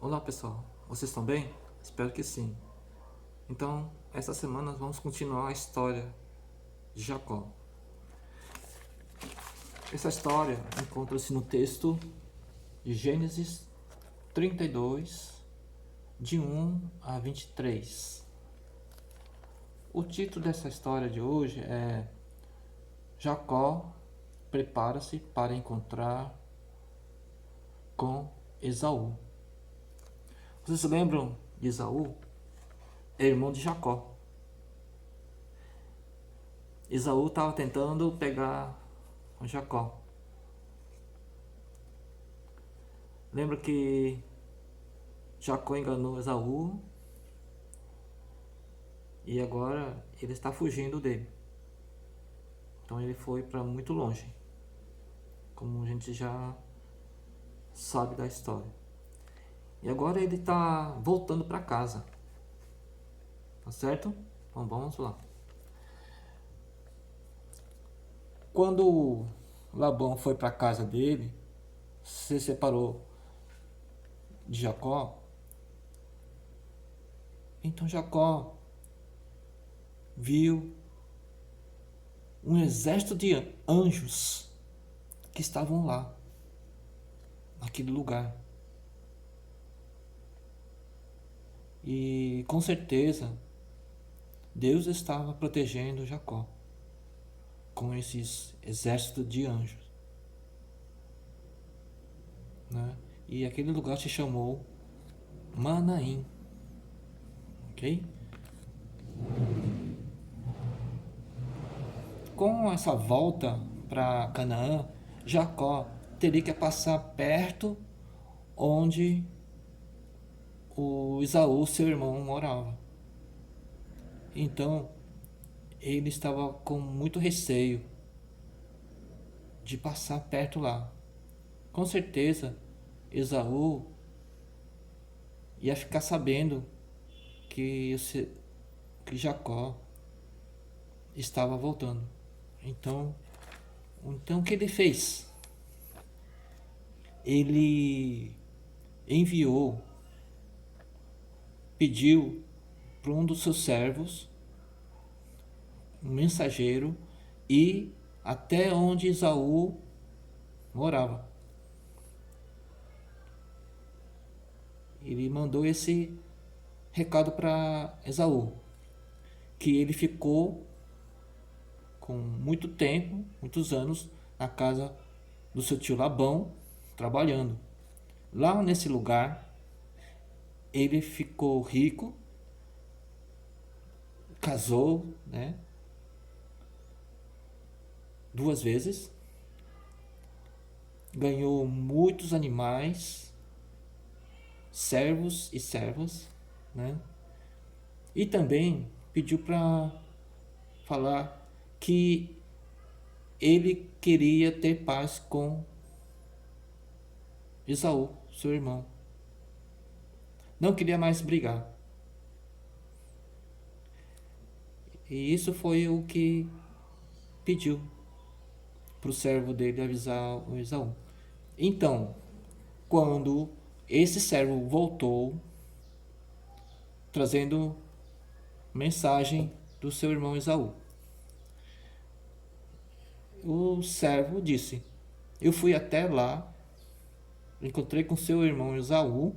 Olá pessoal, vocês estão bem? Espero que sim. Então, essa semana vamos continuar a história de Jacó. Essa história encontra-se no texto de Gênesis 32, de 1 a 23. O título dessa história de hoje é Jacó prepara-se para encontrar com Esaú. Vocês se lembram de Esaú? É irmão de Jacó. Esaú estava tentando pegar o Jacó. Lembra que Jacó enganou Esaú e agora ele está fugindo dele. Então ele foi para muito longe, como a gente já sabe da história. E agora ele está voltando para casa, tá certo? Então vamos lá. Quando Labão foi para a casa dele, se separou de Jacó, então Jacó viu um exército de anjos que estavam lá, naquele lugar. E com certeza Deus estava protegendo Jacó com esses exércitos de anjos, né? E aquele lugar se chamou Manaim, ok? Com essa volta para Canaã, Jacó teria que passar perto onde o Esaú, seu irmão, morava. Então ele estava com muito receio de passar perto lá. Com certeza Esaú ia ficar sabendo que, que Jacó estava voltando. Então o que ele fez? Ele enviou, pediu para um dos seus servos, um mensageiro, ir até onde Esaú morava. Ele mandou esse recado para Esaú, que ele ficou com muito tempo, muitos anos, na casa do seu tio Labão, trabalhando. Lá nesse lugar, ele ficou rico, casou, né, 2 vezes, ganhou muitos animais, servos e servas, né? E também pediu para falar que ele queria ter paz com Esaú, seu irmão. Não queria mais brigar. E isso foi o que pediu para o servo dele avisar o Esaú. Então, quando esse servo voltou, trazendo mensagem do seu irmão Esaú, o servo disse: eu fui até lá, encontrei com seu irmão Esaú,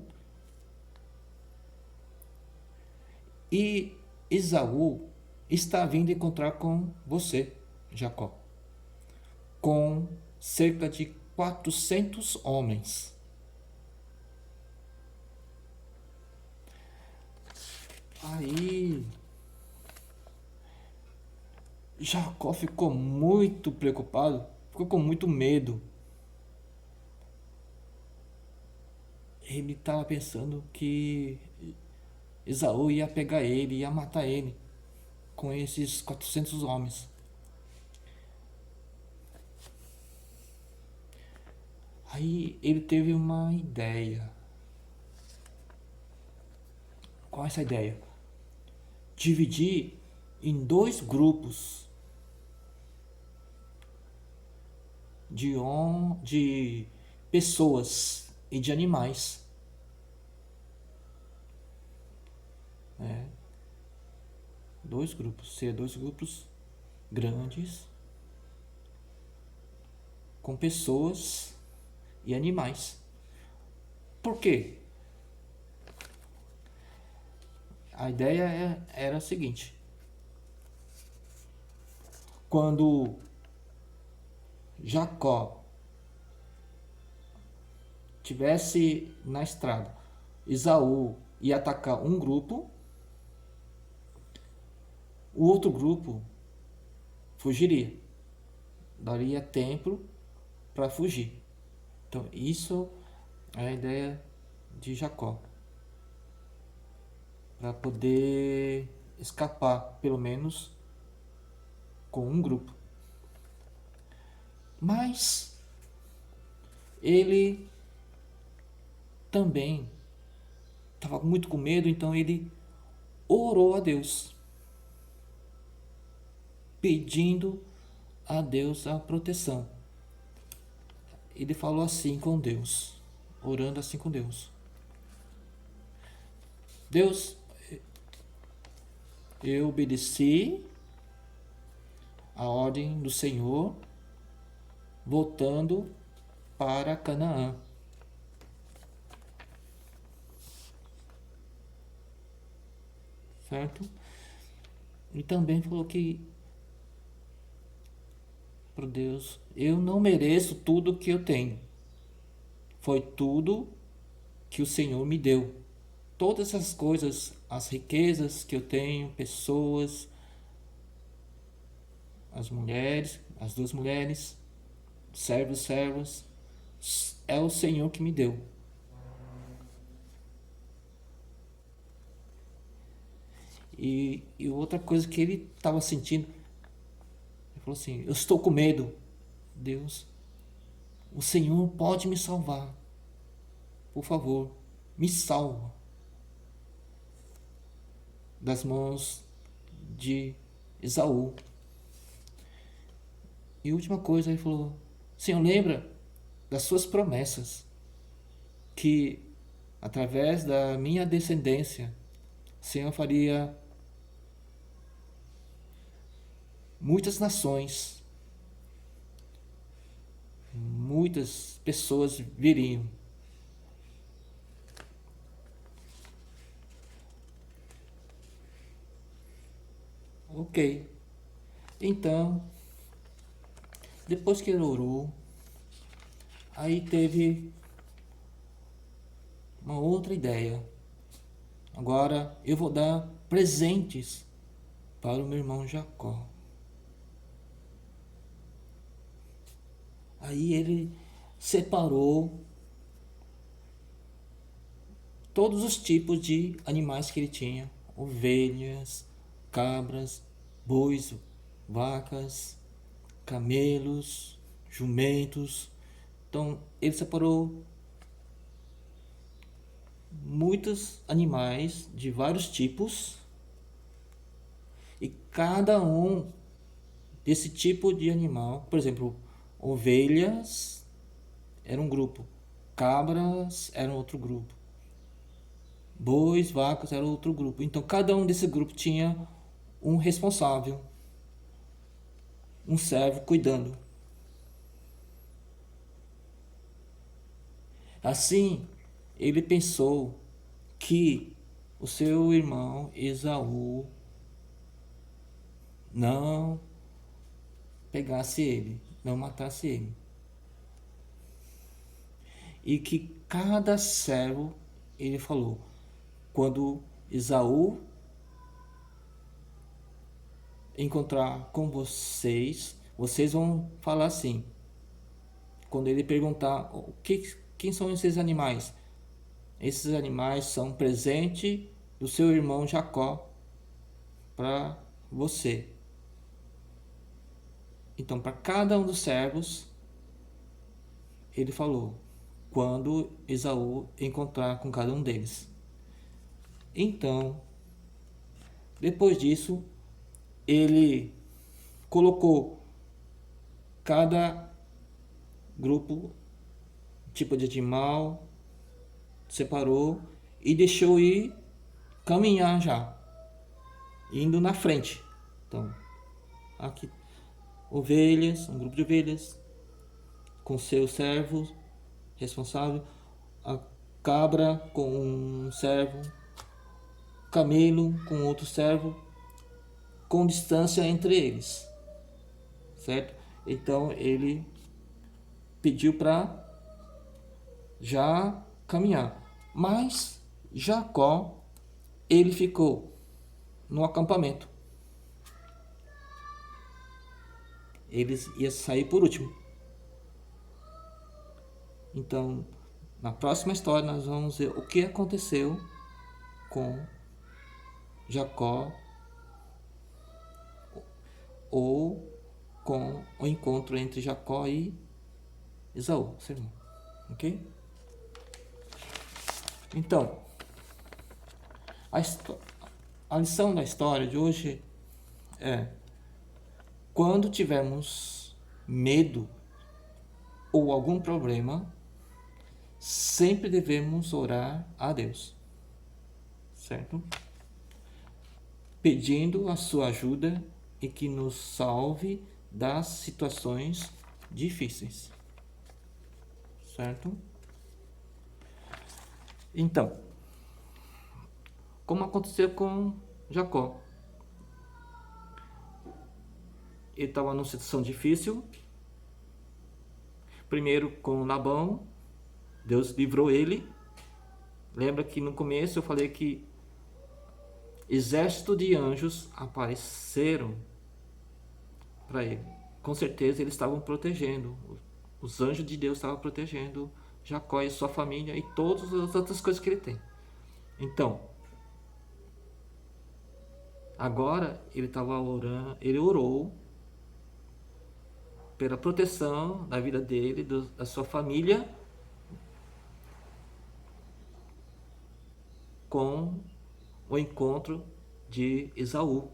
e Esaú está vindo encontrar com você, Jacó, com cerca de 400 homens. Aí Jacó ficou muito preocupado, ficou com muito medo. Ele estava pensando que Esaú ia pegar ele, ia matar ele com esses 400 homens. Aí ele teve uma ideia. Qual é essa ideia? Dividir em 2 grupos de pessoas e de animais. Dois grupos, ser dois grupos grandes com pessoas e animais. Por quê? A ideia era a seguinte: quando Jacó tivesse na estrada, Esaú ia atacar um grupo, o outro grupo fugiria, daria tempo para fugir. Então isso é a ideia de Jacó, para poder escapar pelo menos com um grupo. Mas ele também estava muito com medo, então ele orou a Deus, pedindo a Deus a proteção. Ele falou assim com Deus, orando assim com Deus: Deus, eu obedeci a ordem do Senhor, voltando para Canaã. Certo? E também falou que para Deus, eu não mereço tudo que eu tenho. Foi tudo que o Senhor me deu. Todas essas coisas, as riquezas que eu tenho, pessoas, as mulheres, as duas mulheres, servos, servas, é o Senhor que me deu. E outra coisa que ele estava sentindo, ele falou assim: eu estou com medo. Deus, o Senhor pode me salvar. Por favor, me salva das mãos de Esaú. E a última coisa, ele falou: Senhor, lembra das suas promessas, que através da minha descendência, o Senhor faria muitas nações, muitas pessoas viriam. Ok. Então, depois que ele orou, aí teve uma outra ideia. Agora eu vou dar presentes para o meu irmão Jacó. Aí ele separou todos os tipos de animais que ele tinha: ovelhas, cabras, bois, vacas, camelos, jumentos. Então ele separou muitos animais de vários tipos, e cada um desse tipo de animal, por exemplo, ovelhas era um grupo, cabras era outro grupo, bois, vacas era outro grupo. Então cada um desse grupo tinha um responsável, um servo cuidando. Assim, ele pensou que o seu irmão Esaú não pegasse ele, não matasse ele. E que cada servo, ele falou, quando Esaú encontrar com vocês, vocês vão falar assim. Quando ele perguntar quem são esses animais, esses animais são presente do seu irmão Jacó para você. Então, para cada um dos servos, ele falou, quando Esaú encontrar com cada um deles. Então, depois disso, ele colocou cada grupo, tipo de animal, separou e deixou ir caminhar já. indo na frente. Então, aqui, ovelhas, um grupo de ovelhas, com seus servos responsável, a cabra com um servo, camelo com outro servo, com distância entre eles, certo? Então ele pediu para já caminhar, mas Jacó, ele ficou no acampamento. Eles iam sair por último. Então, na próxima história nós vamos ver o que aconteceu com Jacó, ou com o encontro entre Jacó e Esaú, seu irmão. Ok? Então, a lição da história de hoje é: quando tivermos medo ou algum problema, sempre devemos orar a Deus, certo? Pedindo a sua ajuda e que nos salve das situações difíceis, certo? Então, como aconteceu com Jacó? Ele estava numa situação difícil. Primeiro com Labão, Deus livrou ele. Lembra que no começo eu falei que exército de anjos apareceram para ele. Com certeza eles estavam protegendo. Os anjos de Deus estavam protegendo Jacó e sua família e todas as outras coisas que ele tem. Então, agora ele estava orando, ele orou pela proteção da vida dele, da sua família, com o encontro de Esaú,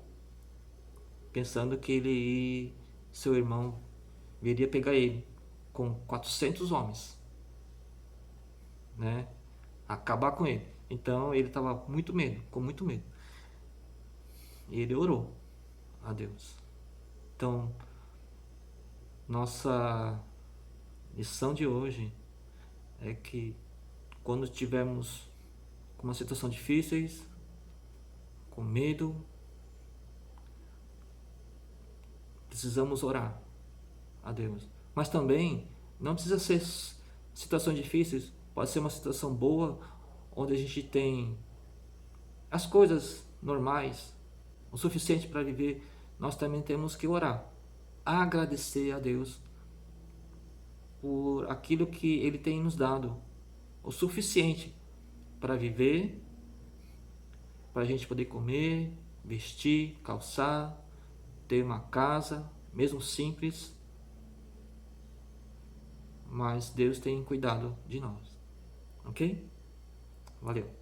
pensando que seu irmão viria pegar ele com 400 homens, né? Acabar com ele. Então ele estava com muito medo. E ele orou a Deus. Então, nossa lição de hoje é que quando estivermos com uma situação difícil, com medo, precisamos orar a Deus. Mas também não precisa ser situações difíceis, pode ser uma situação boa, onde a gente tem as coisas normais, o suficiente para viver. Nós também temos que orar, agradecer a Deus por aquilo que Ele tem nos dado, o suficiente para viver, para a gente poder comer, vestir, calçar, ter uma casa, mesmo simples, mas Deus tem cuidado de nós, ok? Valeu!